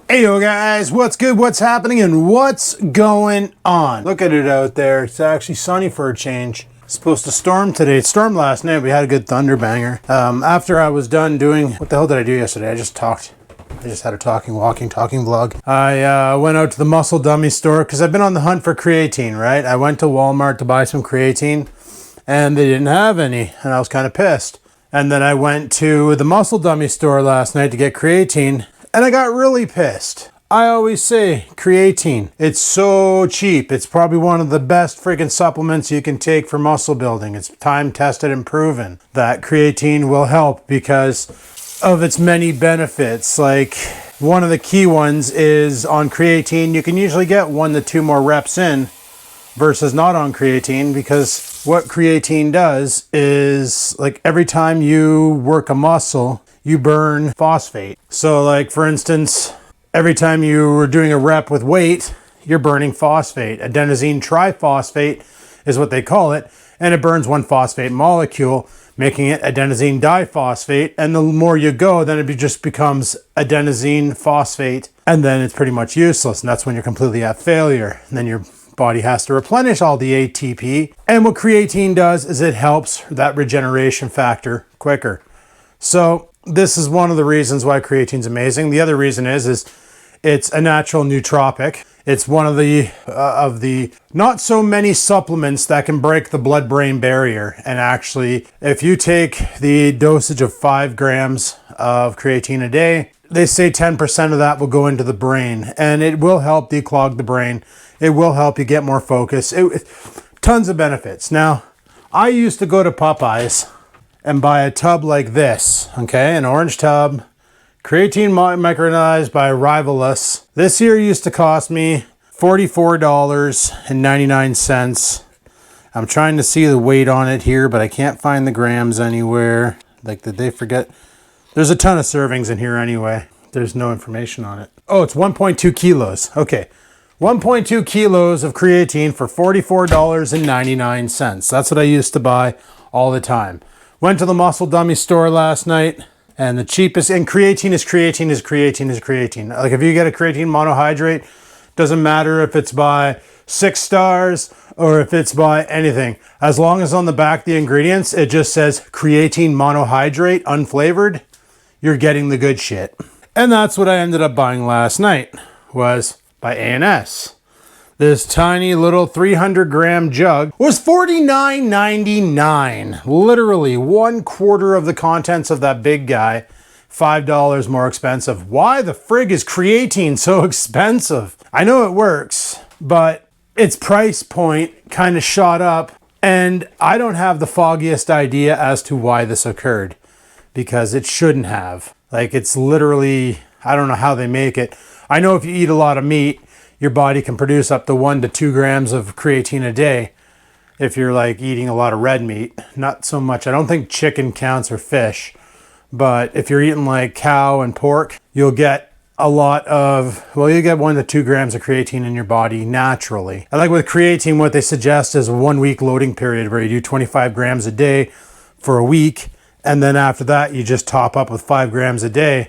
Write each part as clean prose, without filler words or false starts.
Hey yo guys, what's good, what's happening, and what's going on? Look at it out there. It's actually sunny for a change. It's supposed to storm today. It stormed last night. We had a good thunder banger. After I was done doing, what the hell did I do yesterday? I just had a talking vlog. I went out to the muscle dummy store because I've been on the hunt for creatine, right? I went to Walmart to buy some creatine and they didn't have any and I was kind of pissed. And then I went to the muscle dummy store last night to get creatine and I got really pissed. I always say creatine, it's so cheap. It's probably one of the best freaking supplements you can take for muscle building. It's time tested and proven that creatine will help because of its many benefits. Like one of the key ones is on creatine, you can usually get 1 to 2 more reps in versus not on creatine, because what creatine does is, like, every time you work a muscle, you burn phosphate. So like, for instance, every time you were doing a rep with weight, you're burning phosphate. Adenosine triphosphate is what they call it, and it burns one phosphate molecule, making it adenosine diphosphate. And the more you go, then it just becomes adenosine phosphate, and then it's pretty much useless. And that's when you're completely at failure. And then your body has to replenish all the ATP. And what creatine does is it helps that regeneration factor quicker. So this is one of the reasons why creatine's amazing. The other reason is it's a natural nootropic. It's one of the not so many supplements that can break the blood-brain barrier. And actually, if you take the dosage of 5 grams of creatine a day, they say 10% of that will go into the brain, and it will help declog the brain. It will help you get more focus. Tons of benefits. Now, I used to go to Popeyes and buy a tub like this, okay? An orange tub, creatine micronized by Rivalus. This here used to cost me $44.99. I'm trying to see the weight on it here, but I can't find the grams anywhere. Like, did they forget? There's a ton of servings in here anyway. There's no information on it. Oh, it's 1.2 kilos. Okay. 1.2 kilos of creatine for $44.99. That's what I used to buy all the time. Went to the muscle dummy store last night, and the cheapest, and creatine is creatine. Like, if you get a creatine monohydrate, doesn't matter if it's by 6 stars or if it's by anything. As long as on the back of the ingredients, it just says creatine monohydrate, unflavored, you're getting the good shit. And that's what I ended up buying last night, was by A&S. This tiny little 300 gram jug was $49.99. Literally 1/4 of the contents of that big guy, $5 more expensive. Why the frig is creatine so expensive? I know it works, but its price point kind of shot up, and I don't have the foggiest idea as to why this occurred, because it shouldn't have. Like, it's literally, I don't know how they make it. I know if you eat a lot of meat, your body can produce up to 1 to 2 grams of creatine a day. If you're like eating a lot of red meat, not so much. I don't think chicken counts, or fish, but if you're eating like cow and pork, you'll get a lot of, well, you get 1 to 2 grams of creatine in your body naturally. And like with creatine, what they suggest is a 1 week loading period where you do 25 grams a day for a week. And then after that, you just top up with 5 grams a day,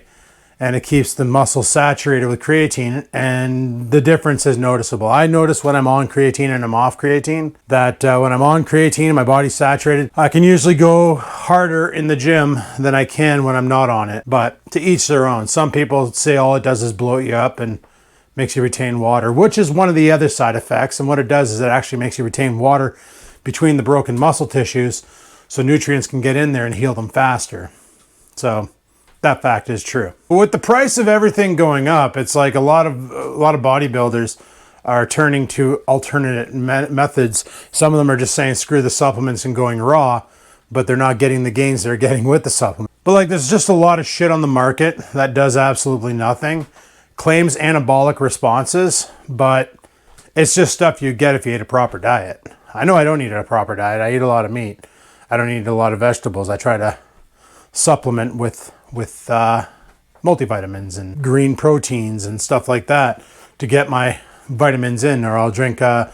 and it keeps the muscle saturated with creatine, and the difference is noticeable. I notice when I'm on creatine and I'm off creatine that when I'm on creatine and my body's saturated, I can usually go harder in the gym than I can when I'm not on it. But to each their own. Some people say all it does is bloat you up and makes you retain water, which is one of the other side effects. And what it does is it actually makes you retain water between the broken muscle tissues, so nutrients can get in there and heal them faster. So that fact is true. But with the price of everything going up, it's like a lot of bodybuilders are turning to alternate methods. Some of them are just saying screw the supplements and going raw, but they're not getting the gains they're getting with the supplement. But like, there's just a lot of shit on the market that does absolutely nothing. Claims anabolic responses, but it's just stuff you get if you eat a proper diet. I know I don't eat a proper diet. I eat a lot of meat. I don't eat a lot of vegetables. I try to supplement with multivitamins and green proteins and stuff like that to get my vitamins in, or I'll drink a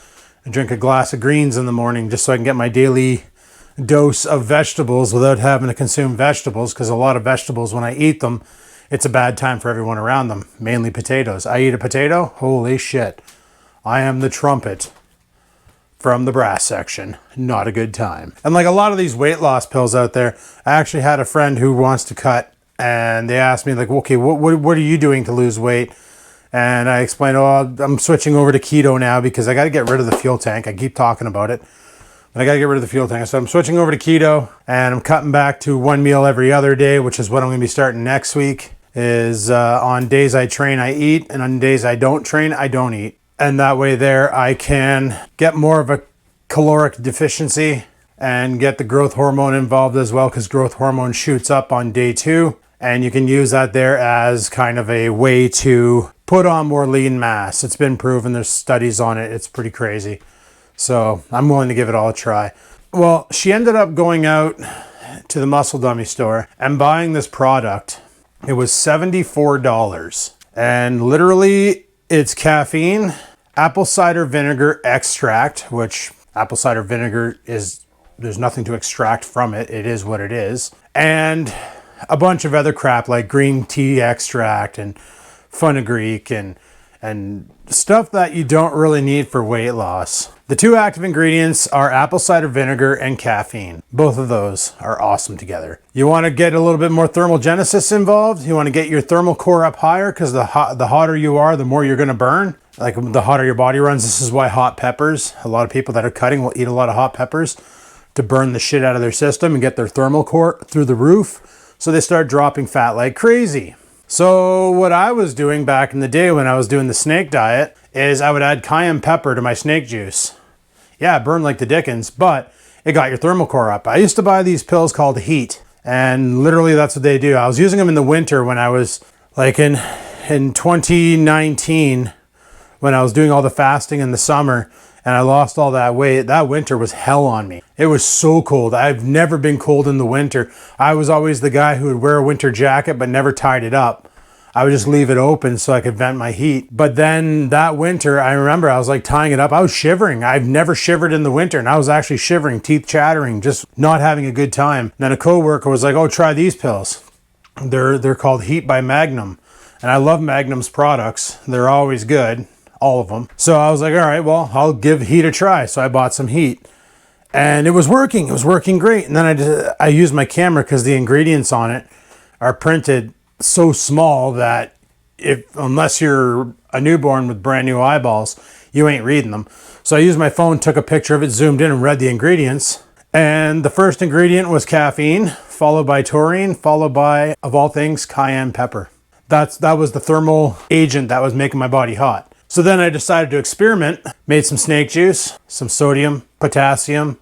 glass of greens in the morning just so I can get my daily dose of vegetables without having to consume vegetables, because a lot of vegetables, when I eat them, it's a bad time for everyone around them, mainly potatoes. I eat a potato, holy shit. I am the trumpet from the brass section. Not a good time. And like a lot of these weight loss pills out there, I actually had a friend who wants to cut, and they asked me like, okay, what are you doing to lose weight? And I explained, oh, I'm switching over to keto now because I got to get rid of the fuel tank. I keep talking about it, but I got to get rid of the fuel tank. So I'm switching over to keto, and I'm cutting back to one meal every other day, which is what I'm going to be starting next week. Is on days I train, I eat, and on days I don't train, I don't eat. And that way there, I can get more of a caloric deficiency and get the growth hormone involved as well, because growth hormone shoots up on day 2. And you can use that there as kind of a way to put on more lean mass. It's been proven, there's studies on it. It's pretty crazy. So I'm willing to give it all a try. Well, she ended up going out to the Muscle Dummy store and buying this product. It was $74. And literally it's caffeine, apple cider vinegar extract, which apple cider vinegar is, there's nothing to extract from it. It is what it is. And a bunch of other crap like green tea extract and fenugreek and stuff that you don't really need for weight loss. The 2 active ingredients are apple cider vinegar and caffeine. Both of those are awesome together. You want to get a little bit more thermogenesis involved. You want to get your thermal core up higher, because the hotter you are, the more you're going to burn. Like the hotter your body runs. This is why hot peppers, a lot of people that are cutting will eat a lot of hot peppers to burn the shit out of their system and get their thermal core through the roof. So they start dropping fat like crazy. So what I was doing back in the day when I was doing the snake diet is I would add cayenne pepper to my snake juice. Yeah, it burned like the dickens, but it got your thermal core up. I used to buy these pills called Heat, and literally that's what they do. I was using them in the winter when I was like in 2019, when I was doing all the fasting in the summer, and I lost all that weight. That winter was hell on me. It was so cold. I've never been cold in the winter. I was always the guy who would wear a winter jacket but never tied it up. I would just leave it open so I could vent my heat. But then that winter, I remember I was like tying it up. I was shivering. I've never shivered in the winter, and I was actually shivering, teeth chattering, just not having a good time. And then a coworker was like, oh, try these pills. They're called Heat by Magnum. And I love Magnum's products. They're always good. All of them. So I was like, all right, well, I'll give Heat a try. So I bought some Heat, and it was working. It was working great. And then I used my camera, because the ingredients on it are printed so small that unless you're a newborn with brand new eyeballs, you ain't reading them. So I used my phone, took a picture of it, zoomed in, and read the ingredients. And the first ingredient was caffeine, followed by taurine, followed by, of all things, cayenne pepper. That was the thermal agent that was making my body hot. So then I decided to experiment, made some snake juice, some sodium, potassium,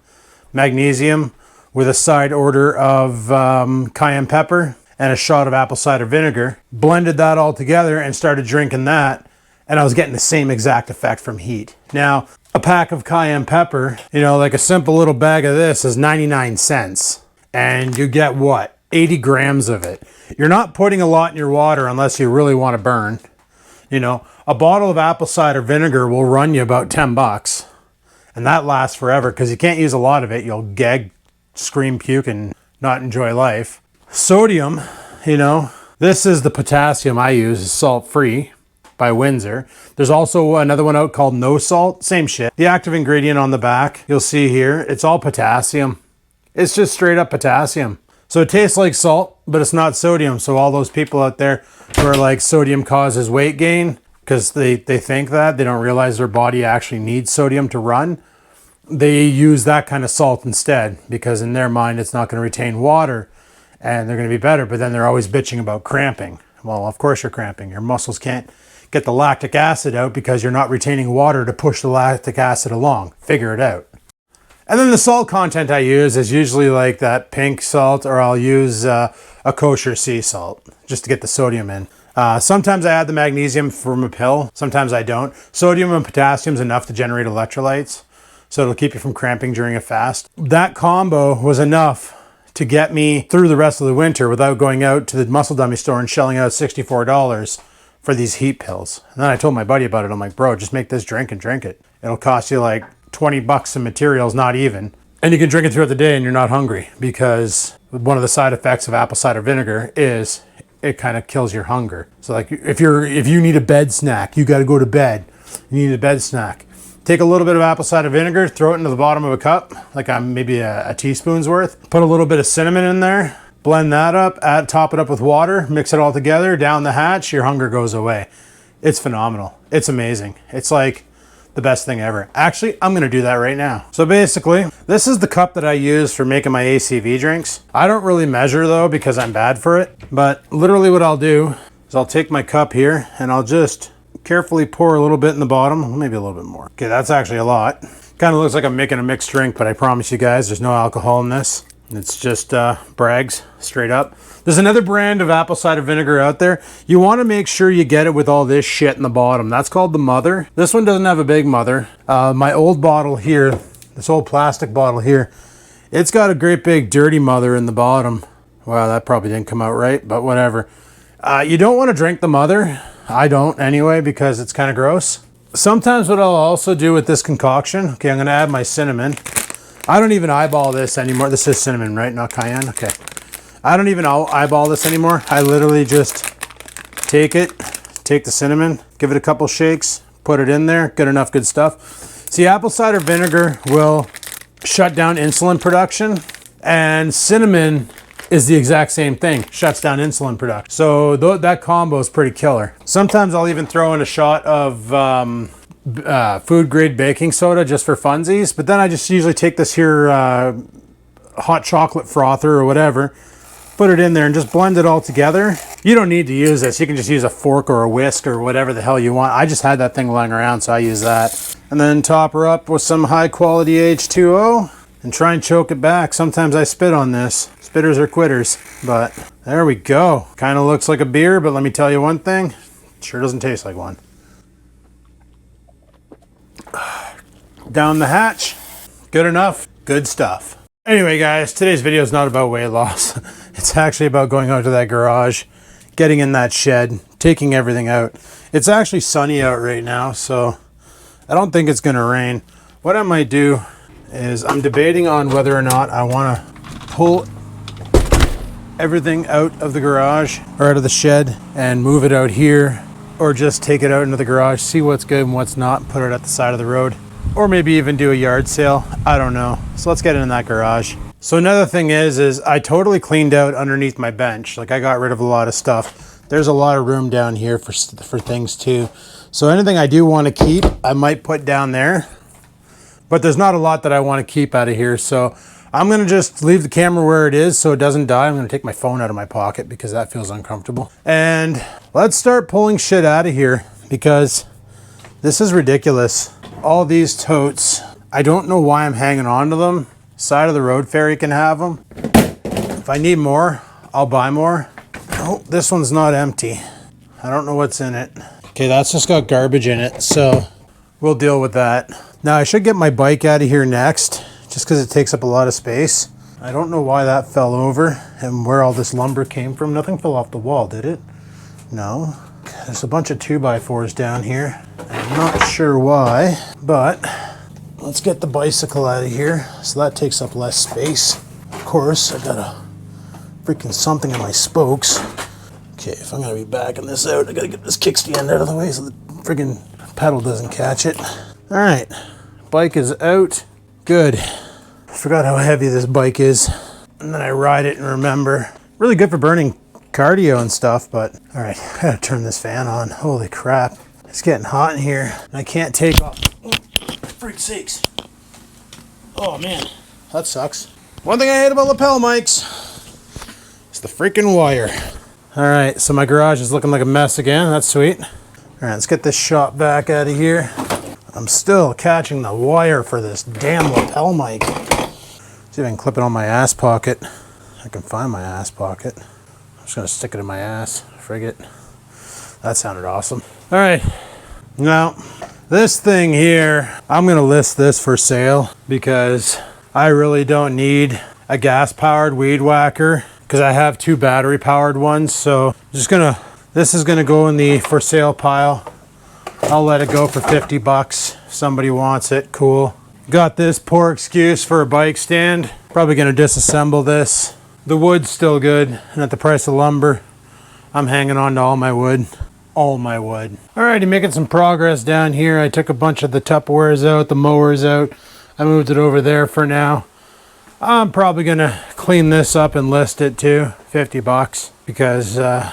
magnesium, with a side order of cayenne pepper and a shot of apple cider vinegar. Blended that all together and started drinking that, and I was getting the same exact effect from Heat. Now, a pack of cayenne pepper, like a simple little bag of this is 99 cents. And you get what? 80 grams of it. You're not putting a lot in your water unless you really want to burn. A bottle of apple cider vinegar will run you about $10, and that lasts forever because you can't use a lot of it. You'll gag, scream, puke, and not enjoy life. Sodium, this is the potassium I use, is salt-free by Windsor. There's also another one out called No Salt, same shit. The active ingredient on the back, you'll see here, it's all potassium. It's just straight up potassium. So it tastes like salt, but it's not sodium. So all those people out there who are like sodium causes weight gain, because they think that, they don't realize their body actually needs sodium to run. They use that kind of salt instead, because in their mind it's not going to retain water and they're going to be better, but then they're always bitching about cramping. Well, of course you're cramping. Your muscles can't get the lactic acid out because you're not retaining water to push the lactic acid along. Figure it out. And then the salt content I use is usually like that pink salt, or I'll use a kosher sea salt just to get the sodium in. Sometimes I add the magnesium from a pill. Sometimes I don't. Sodium and potassium is enough to generate electrolytes, so it'll keep you from cramping during a fast. That combo was enough to get me through the rest of the winter without going out to the Muscle Dummy store and shelling out $64 for these Heat pills. And then I told my buddy about it. I'm like, bro, just make this drink and drink it. It'll cost you like $20 in materials, not even. And you can drink it throughout the day and you're not hungry, because one of the side effects of apple cider vinegar is it kind of kills your hunger. So like if you need a bed snack, you got to go to bed. You need a bed snack. Take a little bit of apple cider vinegar, throw it into the bottom of a cup, like maybe a teaspoon's worth. Put a little bit of cinnamon in there, blend that up, top it up with water, mix it all together, down the hatch, your hunger goes away. It's phenomenal. It's amazing. It's like the best thing ever. Actually, I'm gonna do that right now. So basically, this is the cup that I use for making my ACV drinks. I don't really measure though because I'm bad for it, but literally what I'll do is I'll take my cup here and I'll just carefully pour a little bit in the bottom, maybe a little bit more. Okay, that's actually a lot. Kind of looks like I'm making a mixed drink, but I promise you guys there's no alcohol in this. It's just Bragg's, straight up. There's another brand of apple cider vinegar out there. You want to make sure you get it with all this shit in the bottom. That's called the mother. This one doesn't have a big mother. My old bottle here, this old plastic bottle here, it's got a great big dirty mother in the bottom. Wow, that probably didn't come out right, but whatever. You don't want to drink the mother. I don't anyway, because it's kind of gross. Sometimes what I'll also do with this concoction, okay, I'm going to add my cinnamon. I don't even eyeball this anymore. This is cinnamon, right? Not cayenne? Okay. I don't even eyeball this anymore. I literally just take the cinnamon, give it a couple shakes, put it in there. Good enough, good stuff. See, apple cider vinegar will shut down insulin production, and cinnamon is the exact same thing. Shuts down insulin production. So that combo is pretty killer. Sometimes I'll even throw in a shot of food grade baking soda just for funsies, but then I just usually take this here hot chocolate frother or whatever, put it in there and just blend it all together. You don't need to use this. You can just use a fork or a whisk or whatever the hell you want. I just had that thing lying around, so I use that. And then top her up with some high quality H2O and try and choke it back. Sometimes I spit on this. Spitters are quitters, but there we go. Kind of looks like a beer, but let me tell you one thing, it sure doesn't taste like one. Down the hatch, good enough, good stuff. Anyway guys, today's video is not about weight loss. It's actually about going out to that garage, getting in that shed, taking everything out. It's actually sunny out right now, so I don't think it's gonna rain. What I might do is I'm debating on whether or not I wanna pull everything out of the garage or out of the shed and move it out here, or just take it out into the garage, see what's good and what's not, put it at the side of the road, or maybe even do a yard sale. I don't know. So let's get in that garage. So another thing is I totally cleaned out underneath my bench. Like I got rid of a lot of stuff. There's a lot of room down here for things too. So anything I do want to keep, I might put down there, but there's not a lot that I want to keep out of here. So I'm going to just leave the camera where it is so it doesn't die. I'm going to take my phone out of my pocket because that feels uncomfortable. And let's start pulling shit out of here because this is ridiculous. All these totes, I don't know why I'm hanging on to them. Side of the road ferry can have them. If I need more, I'll buy more. Oh, this one's not empty. I don't know what's in it. Okay, that's just got garbage in it, so we'll deal with that. Now I should get my bike out of here next, just because it takes up a lot of space. I don't know why that fell over and where all this lumber came from. Nothing fell off the wall, did it? No. There's a bunch of 2x4s down here. I'm not sure why, but let's get the bicycle out of here. So that takes up less space. Of course, I got a freaking something in my spokes. Okay, if I'm gonna be backing this out, I gotta get this kickstand out of the way so the freaking pedal doesn't catch it. All right, bike is out. Good. I forgot how heavy this bike is. And then I ride it and remember. Really good for burning cardio and stuff, but all right, I gotta turn this fan on. Holy crap. It's getting hot in here. And I can't take off. Oh, freak sakes. Oh man, that sucks. One thing I hate about lapel mics is the freaking wire. All right, so my garage is looking like a mess again. That's sweet. All right, let's get this shop vac out of here. I'm still catching the wire for this damn lapel mic. See if I can clip it on my ass pocket. I can find my ass pocket. I'm just gonna stick it in my ass. Frig it. That sounded awesome. All right, now this thing here, I'm gonna list this for sale because I really don't need a gas-powered weed whacker because I have 2 battery-powered ones. So this is gonna go in the for sale pile. I'll let it go for 50 bucks. If somebody wants it, cool. Got this poor excuse for a bike stand. Probably gonna disassemble this. The wood's still good, and at the price of lumber, I'm hanging on to all my wood. All my wood. Alrighty, making some progress down here. I took a bunch of the Tupperwares out, the mowers out. I moved it over there for now. I'm probably gonna clean this up and list it too, 50 bucks, because I'll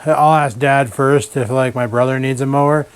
ask Dad first if like my brother needs a mower.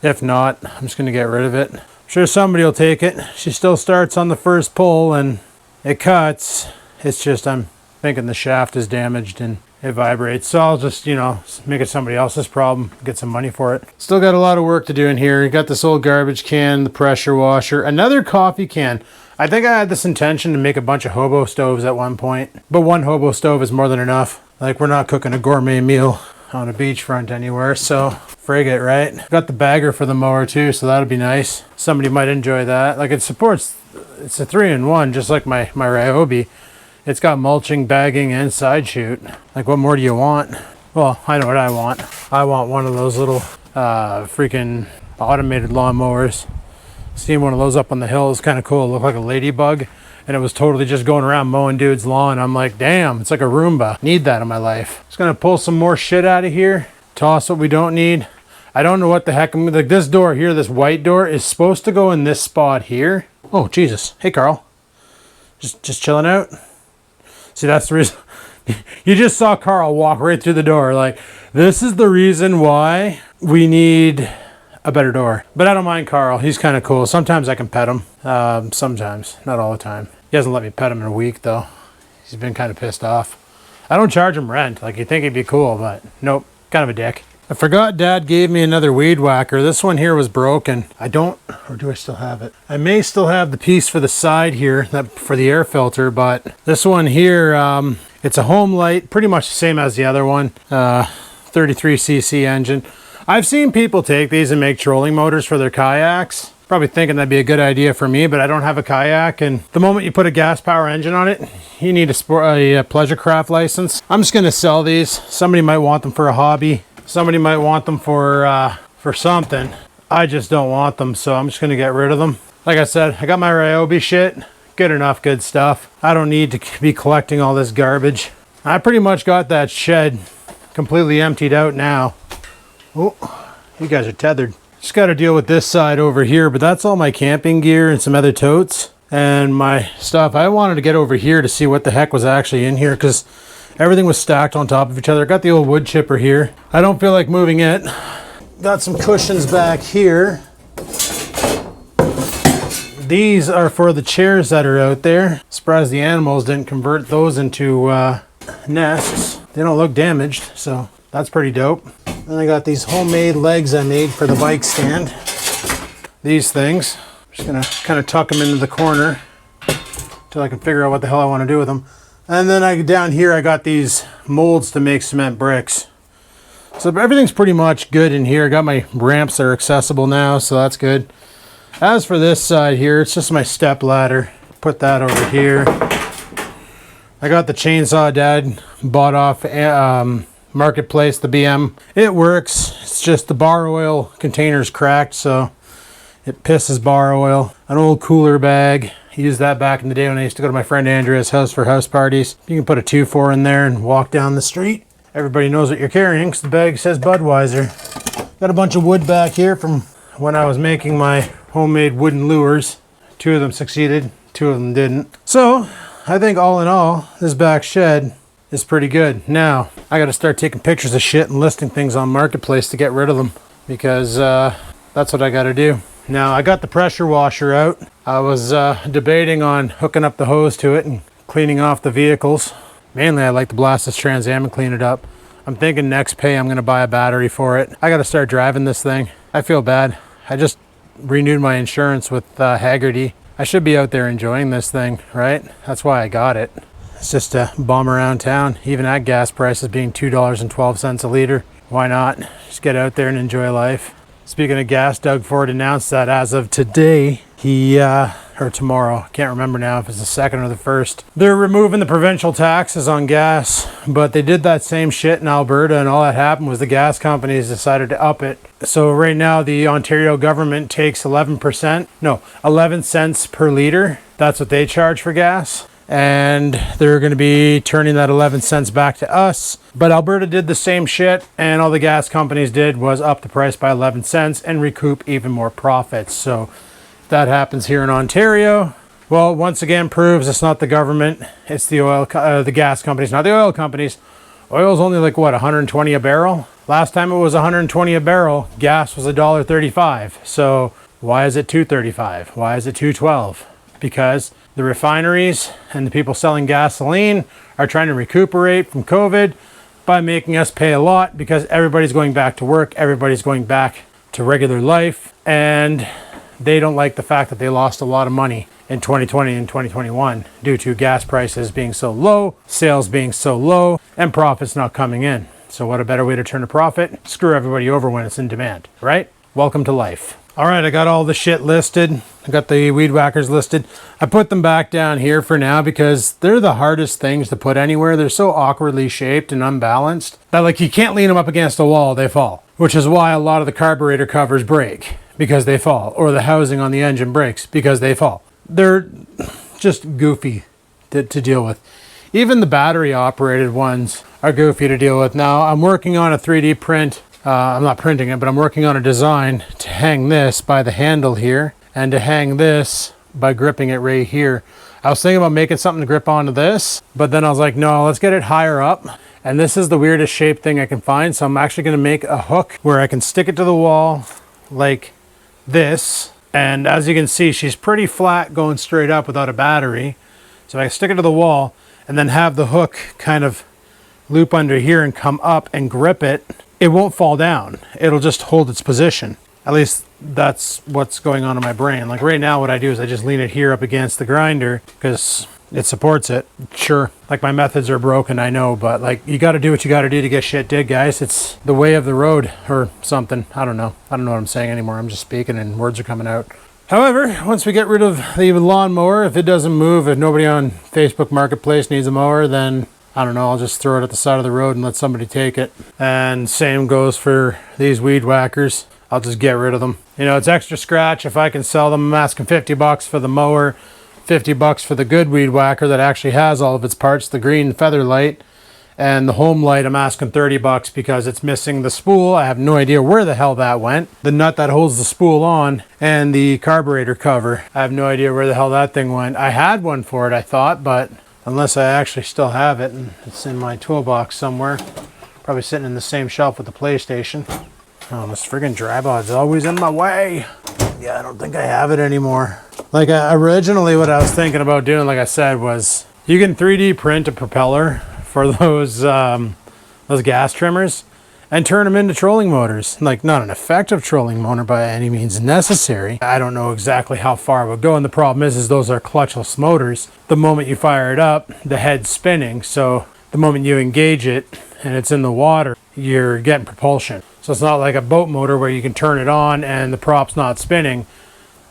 If not, I'm just gonna get rid of it. I'm sure somebody will take it. She still starts on the first pull and it cuts. It's just I'm thinking the shaft is damaged and it vibrates, so I'll just, you know, make it somebody else's problem, get some money for it. Still got a lot of work to do in here. Got this old garbage can, the pressure washer, another coffee can. I think I had this intention to make a bunch of hobo stoves at one point, but one hobo stove is more than enough. Like, we're not cooking a gourmet meal on a beachfront anywhere, so frig it, right? Got the bagger for the mower too, so that'll be nice. Somebody might enjoy that. Like, it supports, it's a 3-in-1, just like my Ryobi. It's got mulching, bagging, and side chute. Like, what more do you want? Well, I know what I want. I want one of those little freaking automated lawnmowers. Seeing one of those up on the hill is kind of cool. It looked like a ladybug, and it was totally just going around mowing dude's lawn. I'm like, damn, it's like a Roomba. Need that in my life. Just gonna pull some more shit out of here. Toss what we don't need. I don't know what the heck. Like, this door here, this white door, is supposed to go in this spot here. Oh, Jesus. Hey, Carl. Just chilling out. See, that's the reason. You just saw Carl walk right through the door. Like, this is the reason why we need a better door. But I don't mind Carl. He's kind of cool. Sometimes I can pet him. Sometimes. Not all the time. He hasn't let me pet him in a week, though. He's been kind of pissed off. I don't charge him rent. Like, you'd think he'd be cool, but nope. Kind of a dick. I forgot Dad gave me another weed whacker. This one here was broken. I don't, or do I still have it? I may still have the piece for the side here, that for the air filter, but this one here, it's a home light, pretty much the same as the other one. 33cc engine. I've seen people take these and make trolling motors for their kayaks. Probably thinking that'd be a good idea for me, but I don't have a kayak, and the moment you put a gas power engine on it, you need a pleasure craft license. I'm just gonna sell these. Somebody might want them for a hobby. Somebody might want them for something. I just don't want them, so I'm just gonna get rid of them. Like I said, I got my Ryobi shit. Good enough, good stuff. I don't need to be collecting all this garbage. I pretty much got that shed completely emptied out now. Oh, you guys are tethered. Just got to deal with this side over here, but that's all my camping gear and some other totes and my stuff. I wanted to get over here to see what the heck was actually in here, because everything was stacked on top of each other. Got the old wood chipper here. I don't feel like moving it. Got some cushions back here. These are for the chairs that are out there. Surprised the animals didn't convert those into nests. They don't look damaged, so that's pretty dope. Then I got these homemade legs I made for the bike stand. These things. I'm just gonna kind of tuck them into the corner until I can figure out what the hell I want to do with them. And then down here I got these molds to make cement bricks. So everything's pretty much good in here. I got my ramps that are accessible now, so that's good. As for this side here, it's just my step ladder. Put that over here. I got the chainsaw Dad bought off Marketplace, the BM. It works. It's just the bar oil container's cracked, so it pisses bar oil. An old cooler bag. I used that back in the day when I used to go to my friend Andrea's house for house parties. You can put a 2-4 in there and walk down the street. Everybody knows what you're carrying because the bag says Budweiser. Got a bunch of wood back here from when I was making my homemade wooden lures. 2 of them succeeded, 2 of them didn't. So I think all in all, this back shed is pretty good. Now, I got to start taking pictures of shit and listing things on Marketplace to get rid of them, because that's what I got to do. Now, I got the pressure washer out. I was debating on hooking up the hose to it and cleaning off the vehicles. Mainly, I like to blast this Trans Am and clean it up. I'm thinking next pay I'm going to buy a battery for it. I got to start driving this thing. I feel bad. I just renewed my insurance with Haggerty. I should be out there enjoying this thing, right? That's why I got it. It's just a bomb around town, even at gas prices being $2.12 a liter. Why not? Just get out there and enjoy life. Speaking of gas, Doug Ford announced that as of today, or tomorrow, I can't remember now if it's the 2nd or the 1st, they're removing the provincial taxes on gas, but they did that same shit in Alberta, and all that happened was the gas companies decided to up it. So right now the Ontario government takes 11 cents per liter. That's what they charge for gas. and they're going to be turning that 11 cents back to us. But Alberta did the same shit, and all the gas companies did was up the price by 11 cents and recoup even more profits. So if that happens here in Ontario, well, once again proves it's not the government, it's the gas companies, not the oil companies. Oil's only like what, 120 a barrel? Last time it was 120 a barrel, gas was $1.35. So why is it $2.35? Why is it $2.12? Because the refineries and the people selling gasoline are trying to recuperate from COVID by making us pay a lot, because everybody's going back to work, everybody's going back to regular life, and they don't like the fact that they lost a lot of money in 2020 and 2021 due to gas prices being so low, sales being so low, and profits not coming in. So what a better way to turn a profit? Screw everybody over when it's in demand, right? Welcome to life. All right, I got all the shit listed. I got the weed whackers listed. I put them back down here for now because they're the hardest things to put anywhere. They're so awkwardly shaped and unbalanced that like you can't lean them up against a wall, they fall. Which is why a lot of the carburetor covers break, because they fall. Or the housing on the engine breaks because they fall. They're just goofy to deal with. Even the battery operated ones are goofy to deal with. Now I'm working on a 3D print. I'm not printing it, but I'm working on a design to hang this by the handle here and to hang this by gripping it right here. I was thinking about making something to grip onto this, but then I was like, no, let's get it higher up. And this is the weirdest shaped thing I can find. So I'm actually going to make a hook where I can stick it to the wall like this. And as you can see, she's pretty flat going straight up without a battery. So I can stick it to the wall and then have the hook kind of loop under here and come up and grip it. It won't fall down. It'll just hold its position. At least that's what's going on in my brain. Like right now what I do is I just lean it here up against the grinder because it supports it. Sure, like my methods are broken, I know, but like you got to do what you got to do to get shit did, guys. It's the way of the road or something. I don't know what I'm saying anymore. I'm just speaking and words are coming out. However, once we get rid of the lawnmower, if it doesn't move, if nobody on Facebook Marketplace needs a mower, then I don't know, I'll just throw it at the side of the road and let somebody take it. And same goes for these weed whackers. I'll just get rid of them. You know, it's extra scratch. If I can sell them, I'm asking 50 bucks for the mower, 50 bucks for the good weed whacker that actually has all of its parts, the green feather light. And the home light, I'm asking 30 bucks because it's missing the spool. I have no idea where the hell that went. The nut that holds the spool on and the carburetor cover. I have no idea where the hell that thing went. I had one for it, I thought, but unless I actually still have it, and it's in my toolbox somewhere. Probably sitting in the same shelf with the PlayStation. Oh, this friggin' tripod's always in my way. Yeah, I don't think I have it anymore. Like originally what I was thinking about doing, like I said, was you can 3D print a propeller for those gas trimmers and turn them into trolling motors. Like not an effective trolling motor by any means necessary. I don't know exactly how far it would go, and the problem is those are clutchless motors. The moment you fire it up, the head's spinning, so the moment you engage it and it's in the water, you're getting propulsion. So it's not like a boat motor where you can turn it on and the prop's not spinning.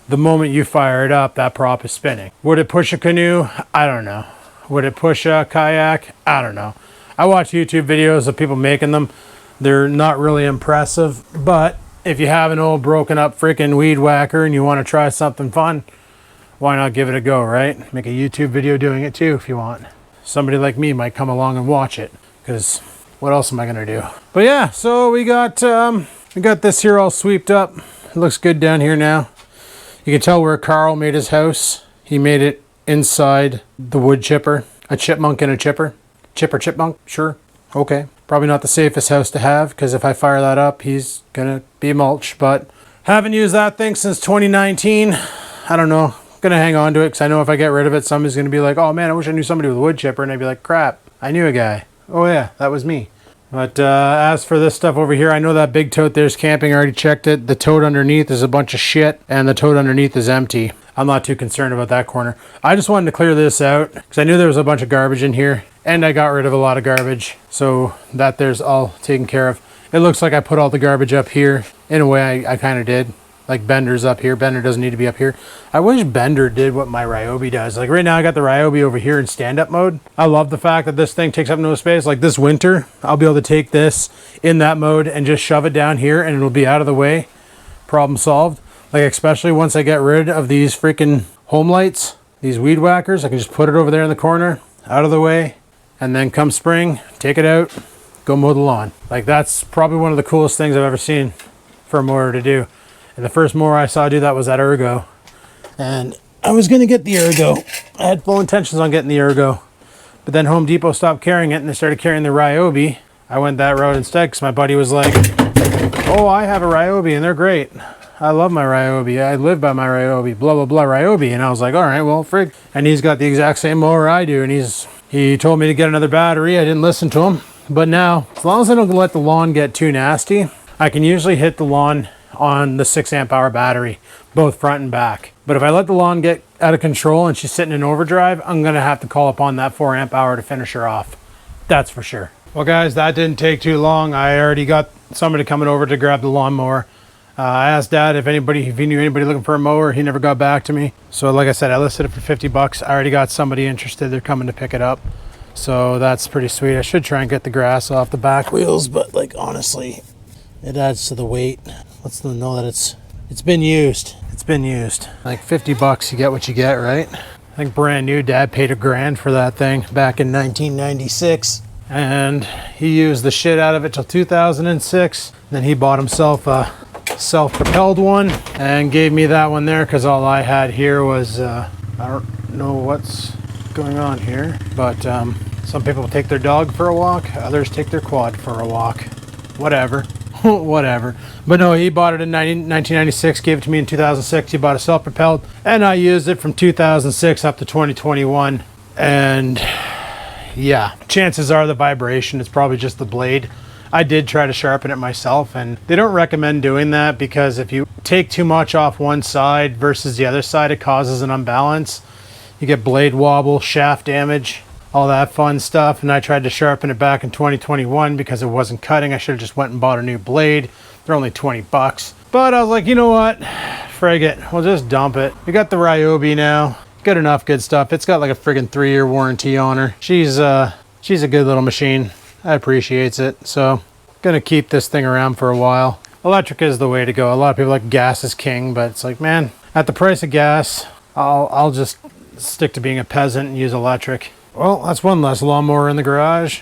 The moment you fire it up, that prop is spinning. Would it push a canoe? I don't know. Would it push a kayak? I don't know. I watch YouTube videos of people making them. They're not really impressive, but if you have an old broken up freaking weed whacker and you want to try something fun, why not give it a go, right? Make a YouTube video doing it too if you want. Somebody like me might come along and watch it, because what else am I gonna do? But yeah, so we got this here all sweeped up. It looks good down here now. You can tell where Carl made his house. He made it inside the wood chipper. A chipmunk and a chipper. Chipmunk, sure, okay. Probably not the safest house to have, because if I fire that up, he's gonna be mulch. But haven't used that thing since 2019. I don't know. I'm gonna hang on to it because I know if I get rid of it, somebody's gonna be like, oh man, I wish I knew somebody with a wood chipper. And I'd be like, crap, I knew a guy. Oh yeah, that was me. But as for this stuff over here, I know that big tote there's camping. I already checked it. The tote underneath is a bunch of shit, and the tote underneath is empty. I'm not too concerned about that corner. I just wanted to clear this out because I knew there was a bunch of garbage in here, and I got rid of a lot of garbage. So that there's all taken care of. It looks like I put all the garbage up here. In a way, I kind of did. Like Bender's up here. Bender doesn't need to be up here. I wish Bender did what my Ryobi does. Like right now I got the Ryobi over here in stand-up mode. I love the fact that this thing takes up no space. Like this winter, I'll be able to take this in that mode and just shove it down here and it'll be out of the way. Problem solved. Like especially once I get rid of these freaking home lights. these weed whackers, I can just put it over there in the corner, out of the way, and then come spring, take it out, go mow the lawn. Like, that's probably one of the coolest things I've ever seen for a mower to do. And the first mower I saw do that was that Ergo. And I was gonna get the Ergo. I had full intentions on getting the Ergo. But then Home Depot stopped carrying it and they started carrying the Ryobi. I went that road instead because my buddy was like, oh, I have a Ryobi and they're great. I love my Ryobi. I live by my Ryobi, blah, blah, blah, Ryobi. And I was like, all right, well, frig. And he's got the exact same mower I do. And he told me to get another battery. I didn't listen to him. But now, as long as I don't let the lawn get too nasty, I can usually hit the lawn on the 6 amp hour battery, both front and back. But if I let the lawn get out of control and she's sitting in overdrive, I'm gonna have to call upon that 4 amp hour to finish her off. That's for sure. Well guys, that didn't take too long. I already got somebody coming over to grab the lawnmower. I asked Dad if he knew anybody looking for a mower. He never got back to me. So like I said, I listed it for 50 bucks. I already got somebody interested. They're coming to pick it up. So that's pretty sweet. I should try and get the grass off the back wheels, but like honestly, it adds to the weight. Lets them know that it's been used. It's been used. Like 50 bucks, you get what you get, right? I think brand new, Dad paid $1,000 for that thing back in 1996. And he used the shit out of it till 2006. Then he bought himself a self-propelled one and gave me that one there because all I had here was, I don't know what's going on here, but some people take their dog for a walk, others take their quad for a walk. Whatever. Whatever. But no, he bought it in 1996, gave it to me in 2006. He bought a self-propelled, and I used it from 2006 up to 2021. And yeah, chances are the vibration, it's probably just the blade. I did try to sharpen it myself, and they don't recommend doing that because if you take too much off one side versus the other side, it causes an unbalance. You get blade wobble, shaft damage, all that fun stuff. And I tried to sharpen it back in 2021 because it wasn't cutting. I should have just went and bought a new blade. They're only 20 bucks. But I was like, you know what? Frig it. We'll just dump it. We got the Ryobi now. Good enough good stuff. It's got like a friggin' 3-year warranty on her. She's a good little machine. I appreciates it. So gonna keep this thing around for a while. Electric is the way to go. A lot of people like gas is king, but it's like, man, at the price of gas, I'll just stick to being a peasant and use electric. Well, that's one less lawnmower in the garage.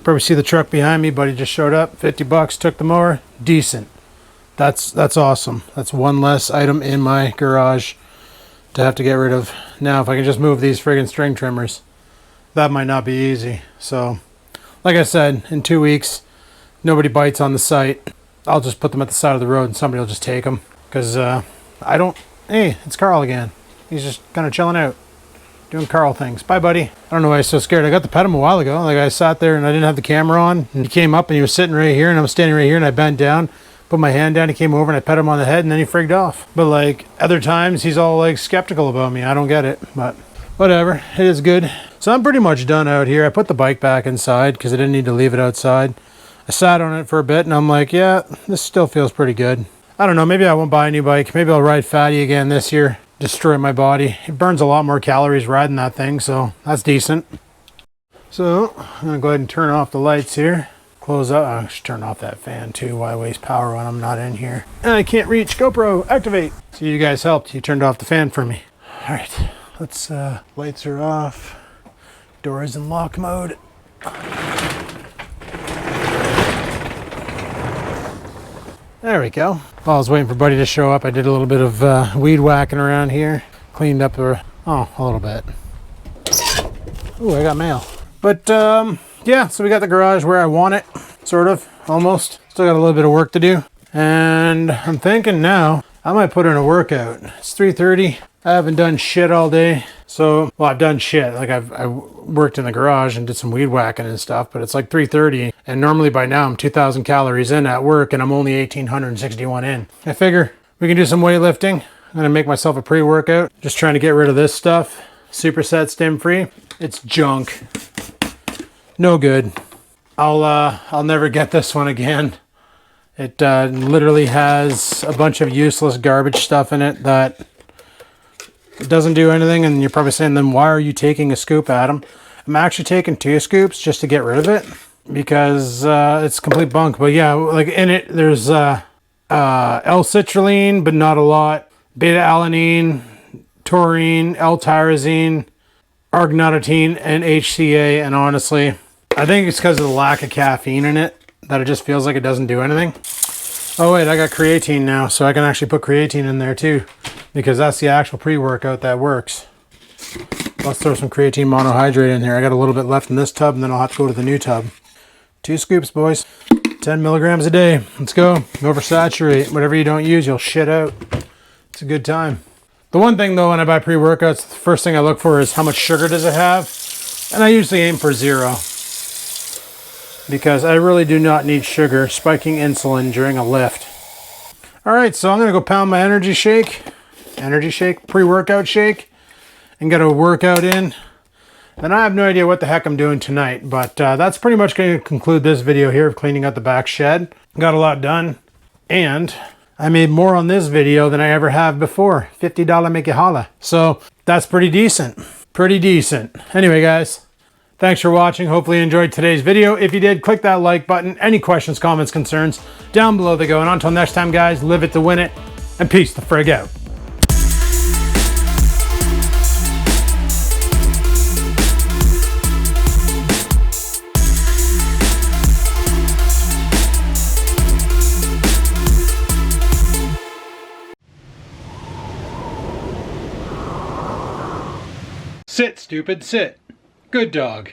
Probably see the truck behind me. Buddy just showed up. 50 bucks, took the mower. Decent. That's awesome. That's one less item in my garage to have to get rid of. Now, if I can just move these friggin' string trimmers, that might not be easy. So, like I said, in 2 weeks, nobody bites on the site. I'll just put them at the side of the road and somebody will just take them. Because hey, it's Carl again. He's just kind of chilling out, doing Carl things. Bye, buddy. I don't know why he's so scared. I got to pet him a while ago. Like, I sat there and I didn't have the camera on. And he came up and he was sitting right here and I was standing right here and I bent down, put my hand down. He came over and I pet him on the head and then he frigged off. But like other times, he's all like skeptical about me. I don't get it, but whatever. It is good. So I'm pretty much done out here. I put the bike back inside because I didn't need to leave it outside. I sat on it for a bit and I'm like, yeah, this still feels pretty good. I don't know. Maybe I won't buy a new bike. Maybe I'll ride Fatty again this year. Destroy my body. It burns a lot more calories riding that thing, so that's decent. So I'm gonna go ahead and turn off the lights here. Close up. I should turn off that fan too. Why waste power when I'm not in here? And I can't reach. GoPro, activate. So you guys helped. You turned off the fan for me. All right. Let's. Lights are off. Door is in lock mode. There we go. While I was waiting for Buddy to show up, I did a little bit of weed whacking around here. Cleaned up a little bit. Ooh, I got mail. But yeah, so we got the garage where I want it, sort of, almost. Still got a little bit of work to do. And I'm thinking now, I might put in a workout. It's 3:30. I haven't done shit all day. So, well, I've done shit. Like I worked in the garage and did some weed whacking and stuff, but it's like 3:30. And normally by now I'm 2,000 calories in at work and I'm only 1,861 in. I figure we can do some weightlifting. I'm gonna make myself a pre-workout. Just trying to get rid of this stuff. Superset stim free. It's junk. No good. I'll never get this one again. It literally has a bunch of useless garbage stuff in it that it doesn't do anything, and you're probably saying, then why are you taking a scoop, Adam? I'm actually taking 2 scoops just to get rid of it because it's complete bunk. But yeah, like in it, there's L-citrulline, but not a lot. Beta-alanine, taurine, L-tyrosine, arginine, and HCA. And honestly, I think it's because of the lack of caffeine in it that it just feels like it doesn't do anything. Oh wait, I got creatine now, so I can actually put creatine in there too, because that's the actual pre-workout that works. Let's throw some creatine monohydrate in here. I got a little bit left in this tub, and then I'll have to go to the new tub. 2 scoops, boys. 10 milligrams a day. Let's go. Oversaturate. Whatever you don't use, you'll shit out. It's a good time. The one thing though, when I buy pre-workouts, the first thing I look for is how much sugar does it have, and I usually aim for 0. Because I really do not need sugar spiking insulin during a lift. Alright, so I'm going to go pound my energy shake, pre-workout shake, and get a workout in. And I have no idea what the heck I'm doing tonight, but that's pretty much going to conclude this video here of cleaning out the back shed. Got a lot done, and I made more on this video than I ever have before. $50 make it holla. So that's pretty decent. Pretty decent. Anyway, guys. Thanks for watching. Hopefully you enjoyed today's video. If you did, click that like button. Any questions, comments, concerns, down below they go. And until next time, guys, live it to win it. And peace the frig out. Sit, stupid, sit. Good dog.